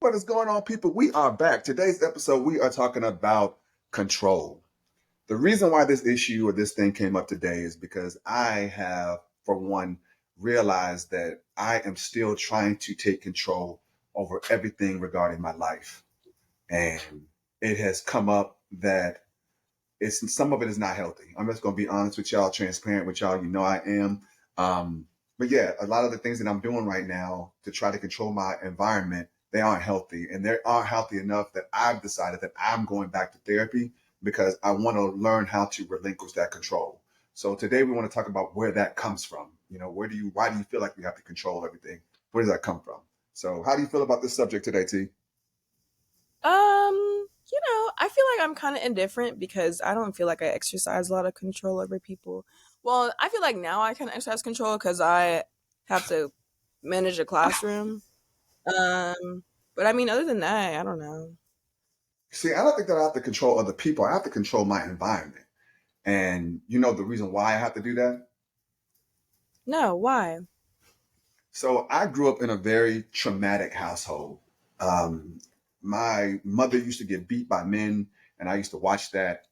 What is going on, people? We are back. Today's episode, we are talking about control. The reason why this issue or this thing came up today is because I have, for one, realized that I am still trying to take control over everything regarding my life. And it has come up that some of it is not healthy. I'm just gonna be honest with y'all, transparent with y'all. You know I am. But yeah, a lot of the things that I'm doing right now to try to control my environment, they aren't healthy, and they aren't healthy enough that I've decided that I'm going back to therapy because I want to learn how to relinquish that control. So today we want to talk about where that comes from. Why do you feel like you have to control everything? Where does that come from? So how do you feel about this subject today, T? I feel like I'm kind of indifferent because I don't feel like I exercise a lot of control over people. Well, I feel like now I can exercise control because I have to manage a classroom. Um, but I mean, other than that, I don't know. See, I don't think that I have to control other people. I have to control my environment. And you know the reason why I have to do that? No, why? So I grew up in a very traumatic household. Um, my mother used to get beat by men, and I used to watch that.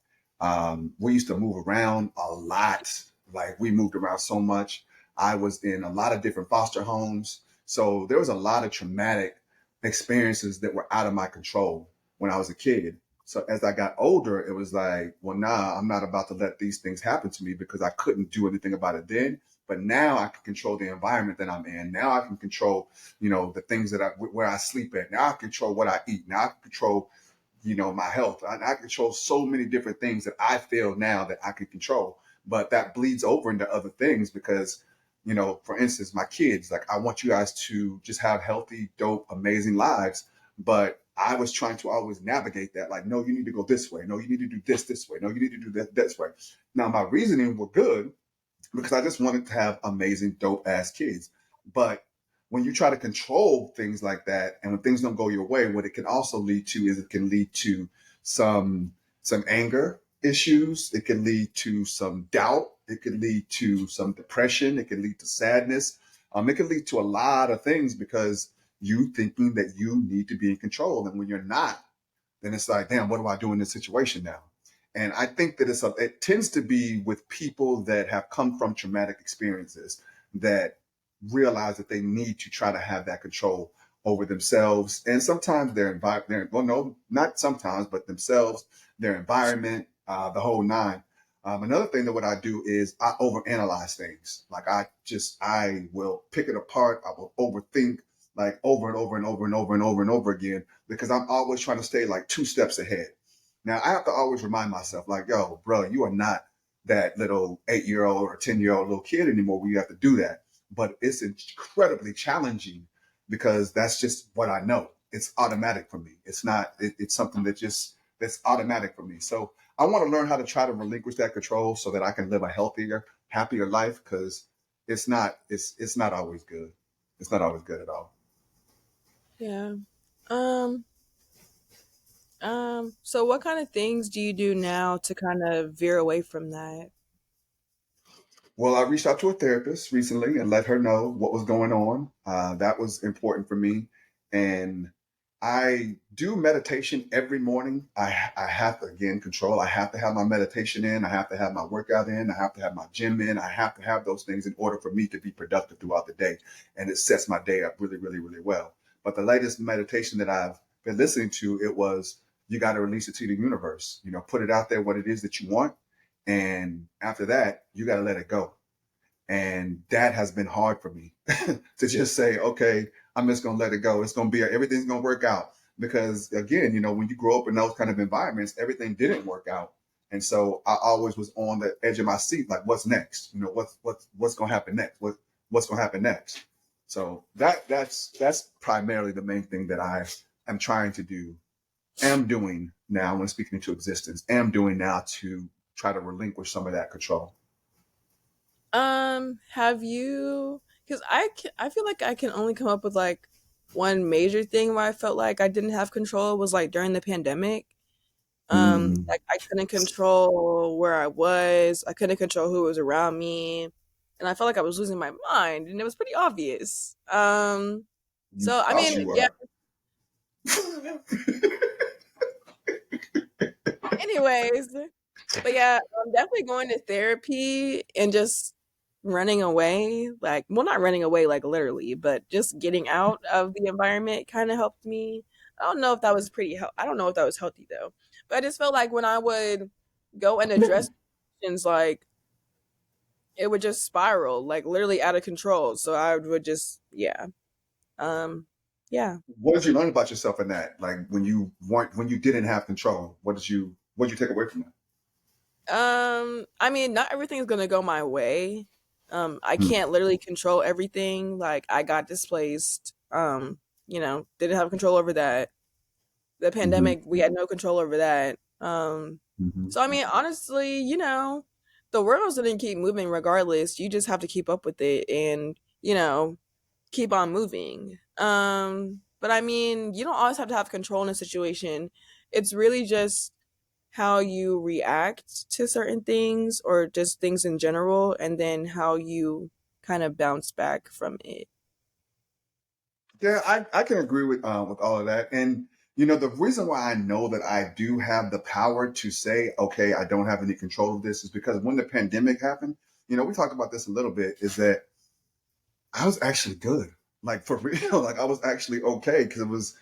We used to move around a lot. Like we moved around so much. I was in a lot of different foster homes. So there was a lot of traumatic experiences that were out of my control when I was a kid. So as I got older, it was like, well, nah, I'm not about to let these things happen to me because I couldn't do anything about it then. But now I can control the environment that I'm in. Now I can control, the things where I sleep at. Now I control what I eat. Now I can control, my health. I control so many different things that I feel now that I can control. But that bleeds over into other things because, for instance, my kids, like I want you guys to just have healthy, dope, amazing lives. But I was trying to always navigate that. Like, no, you need to go this way. No, you need to do this way. No, you need to do that this way. Now my reasoning were good because I just wanted to have amazing, dope ass kids. But when you try to control things like that, and when things don't go your way, what it can also lead to is it can lead to some some anger issues. It can lead to some doubt. It can lead to some depression. It can lead to sadness. It can lead to a lot of things because you thinking that you need to be in control, and when you're not, then it's like, damn, what do I do in this situation now? And I think that it tends to be with people that have come from traumatic experiences that realize that they need to try to have that control over themselves and sometimes their environment. Well, no, not sometimes, but themselves, their environment, the whole nine. Another thing that what I do is I overanalyze things. Like I will pick it apart. I will overthink like over and over and over and over and over and over again because I'm always trying to stay like two steps ahead. Now I have to always remind myself, like, yo, bro, you are not that little 8-year old or 10-year old little kid anymore where you have to do that. But it's incredibly challenging because that's just what I know. It's automatic for me. It's not, it's something that's automatic for me. So I want to learn how to try to relinquish that control so that I can live a healthier, happier life because it's not always good. It's not always good at all. Yeah. Um, so what kind of things do you do now to kind of veer away from that? Well, I reached out to a therapist recently and let her know what was going on. That was important for me. And I do meditation every morning. I have to, again, control. I have to have my meditation in. I have to have my workout in. I have to have my gym in. I have to have those things in order for me to be productive throughout the day. And it sets my day up really, really, really well. But the latest meditation that I've been listening to, it was, you got to release it to the universe. Put it out there what it is that you want. And after that, you got to let it go. And that has been hard for me to just say, okay, I'm just going to let it go. It's going to be, everything's going to work out. Because again, when you grow up in those kind of environments, everything didn't work out. And so I always was on the edge of my seat, like, what's next? What's going to happen next? What's going to happen next? So that's primarily the main thing that I am trying to do, am doing now when speaking into existence, am doing now to try to relinquish some of that control. Have you? Because I feel like I can only come up with like one major thing where I felt like I didn't have control was like during the pandemic. Mm. Like I couldn't control where I was. I couldn't control who was around me, and I felt like I was losing my mind, and it was pretty obvious. So I Thought mean, you yeah, were. Anyways, but yeah, I'm definitely going to therapy and just running away. Like, well, not running away like literally, but just getting out of the environment kind of helped me. I don't know if that was I don't know if that was healthy though. But I just felt like when I would go and address questions, like it would just spiral, like literally out of control. So I would just, yeah, um, yeah. What did you learn about yourself in that? Like when you didn't have control, what did you take away from that? I mean, not everything's gonna go my way. I Hmm. can't literally control everything. Like I got displaced. Didn't have control over that. The Hmm. pandemic, we had no control over that. Hmm. So I mean, honestly, the world's gonna keep moving regardless. You just have to keep up with it and, keep on moving. But I mean, you don't always have to have control in a situation. It's really just how you react to certain things or just things in general, and then how you kind of bounce back from it. Yeah, I can agree with all of that. And the reason why I know that I do have the power to say, okay, I don't have any control of this is because when the pandemic happened, we talked about this a little bit, is that I was actually good. Like for real, like I was actually okay because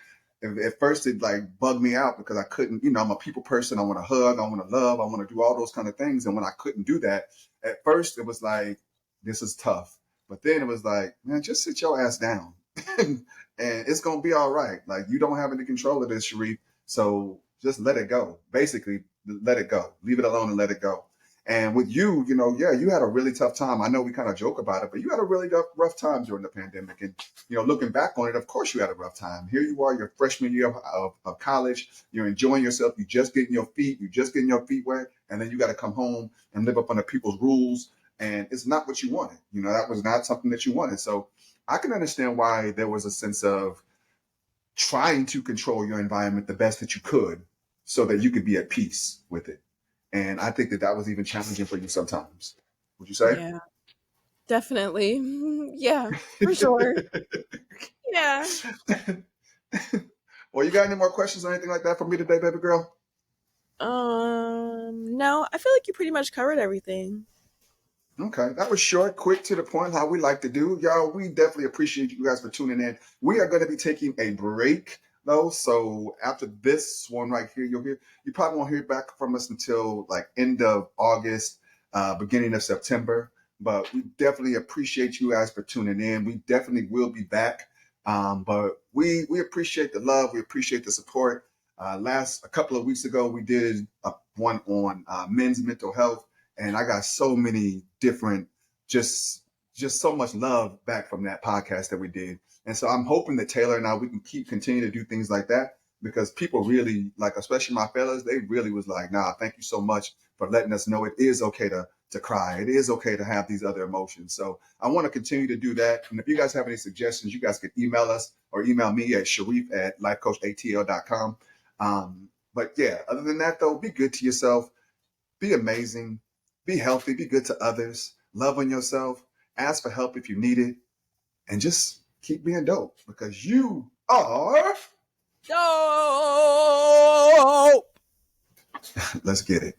at first it like bugged me out because I couldn't, I'm a people person. I want to hug, I want to love, I want to do all those kind of things. And when I couldn't do that, at first it was like, this is tough. But then it was like, man, just sit your ass down and it's going to be all right. Like you don't have any control of this, Sharif. So just let it go. Basically, let it go. Leave it alone and let it go. And with you, yeah, you had a really tough time. I know we kind of joke about it, but you had a really rough time during the pandemic. And, looking back on it, of course you had a rough time. Here you are, your freshman year of college. You're enjoying yourself. You just getting your feet wet. And then you got to come home and live up under people's rules. And it's not what you wanted. That was not something that you wanted. So I can understand why there was a sense of trying to control your environment the best that you could so that you could be at peace with it. And I think that that was even challenging for you sometimes. Would you say? Yeah, definitely. Yeah, for sure. Yeah. Well, you got any more questions or anything like that for me today, baby girl? No, I feel like you pretty much covered everything. Okay, that was short, quick, to the point, how we like to do. Y'all, we definitely appreciate you guys for tuning in. We are going to be taking a break, though. So after this one right here, you probably won't hear back from us until like end of August, beginning of September. But we definitely appreciate you guys for tuning in. We definitely will be back. But we appreciate the love. We appreciate the support. A couple of weeks ago, we did one on men's mental health, and I got so many different, just so much love back from that podcast that we did. And so I'm hoping that Taylor and I, we can continue to do things like that, because people really like, especially my fellas, they really was like, nah, thank you so much for letting us know it is okay to cry. It is okay to have these other emotions. So I want to continue to do that. And if you guys have any suggestions, you guys can email us or email me at sharif@lifecoachatl.com. But yeah, other than that though, be good to yourself. Be amazing, be healthy, be good to others, love on yourself, ask for help if you need it, and just keep being dope, because you are. Dope. Let's get it.